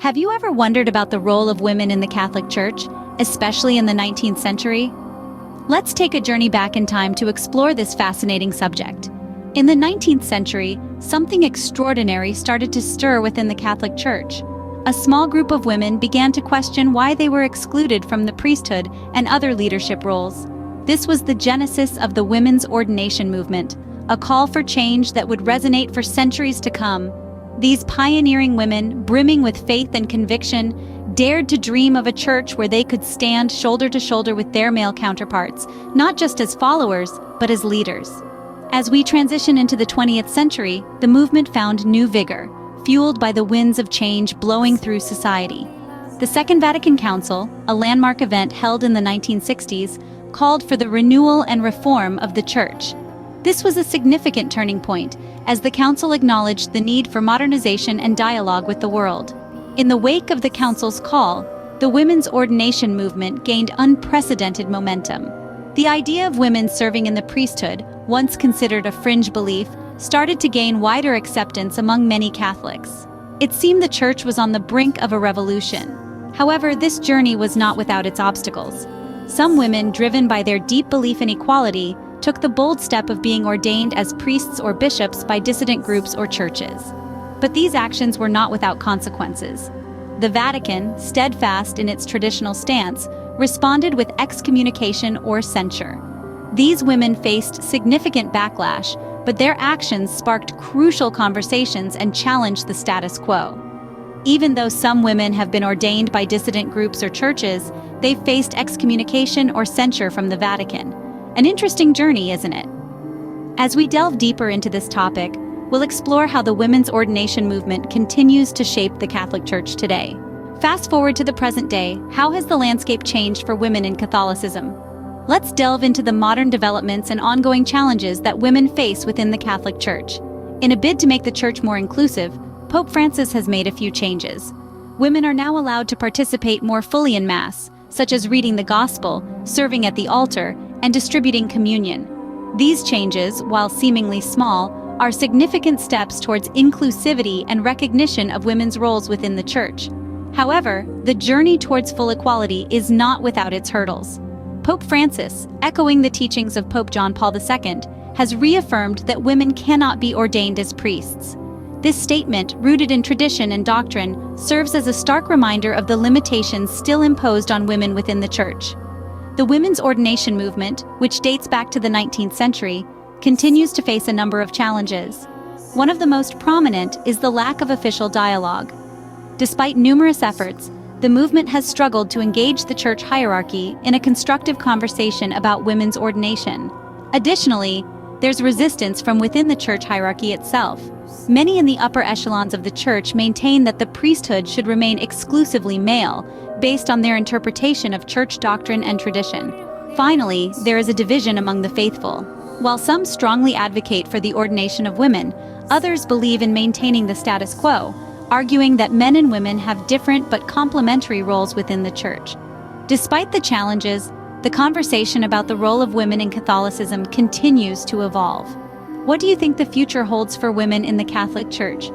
Have you ever wondered about the role of women in the Catholic Church, especially in the 19th century? Let's take a journey back in time to explore this fascinating subject. In the 19th century, something extraordinary started to stir within the Catholic Church. A small group of women began to question why they were excluded from the priesthood and other leadership roles. This was the genesis of the women's ordination movement, a call for change that would resonate for centuries to come. These pioneering women, brimming with faith and conviction, dared to dream of a church where they could stand shoulder to shoulder with their male counterparts, not just as followers, but as leaders. As we transition into the 20th century, the movement found new vigor, fueled by the winds of change blowing through society. The Second Vatican Council, a landmark event held in the 1960s, called for the renewal and reform of the Church. This was a significant turning point, as the Council acknowledged the need for modernization and dialogue with the world. In the wake of the Council's call, the women's ordination movement gained unprecedented momentum. The idea of women serving in the priesthood, once considered a fringe belief, started to gain wider acceptance among many Catholics. It seemed the Church was on the brink of a revolution. However, this journey was not without its obstacles. Some women, driven by their deep belief in equality, took the bold step of being ordained as priests or bishops by dissident groups or churches. But these actions were not without consequences. The Vatican, steadfast in its traditional stance, responded with excommunication or censure. These women faced significant backlash, but their actions sparked crucial conversations and challenged the status quo. Even though some women have been ordained by dissident groups or churches, they've faced excommunication or censure from the Vatican. An interesting journey, isn't it? As we delve deeper into this topic, we'll explore how the women's ordination movement continues to shape the Catholic Church today. Fast forward to the present day, how has the landscape changed for women in Catholicism? Let's delve into the modern developments and ongoing challenges that women face within the Catholic Church. In a bid to make the Church more inclusive, Pope Francis has made a few changes. Women are now allowed to participate more fully in Mass, such as reading the Gospel, serving at the altar, and distributing communion. These changes, while seemingly small, are significant steps towards inclusivity and recognition of women's roles within the Church. However, the journey towards full equality is not without its hurdles. Pope Francis, echoing the teachings of Pope John Paul II, has reaffirmed that women cannot be ordained as priests. This statement, rooted in tradition and doctrine, serves as a stark reminder of the limitations still imposed on women within the Church. The women's ordination movement, which dates back to the 19th century, continues to face a number of challenges. One of the most prominent is the lack of official dialogue. Despite numerous efforts, the movement has struggled to engage the Church hierarchy in a constructive conversation about women's ordination. Additionally, there's resistance from within the Church hierarchy itself. Many in the upper echelons of the Church maintain that the priesthood should remain exclusively male, based on their interpretation of Church doctrine and tradition. Finally, there is a division among the faithful. While some strongly advocate for the ordination of women, others believe in maintaining the status quo, arguing that men and women have different but complementary roles within the Church. Despite the challenges, the conversation about the role of women in Catholicism continues to evolve. What do you think the future holds for women in the Catholic Church?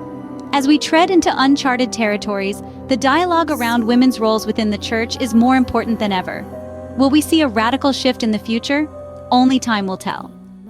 As we tread into uncharted territories, the dialogue around women's roles within the Church is more important than ever. Will we see a radical shift in the future? Only time will tell.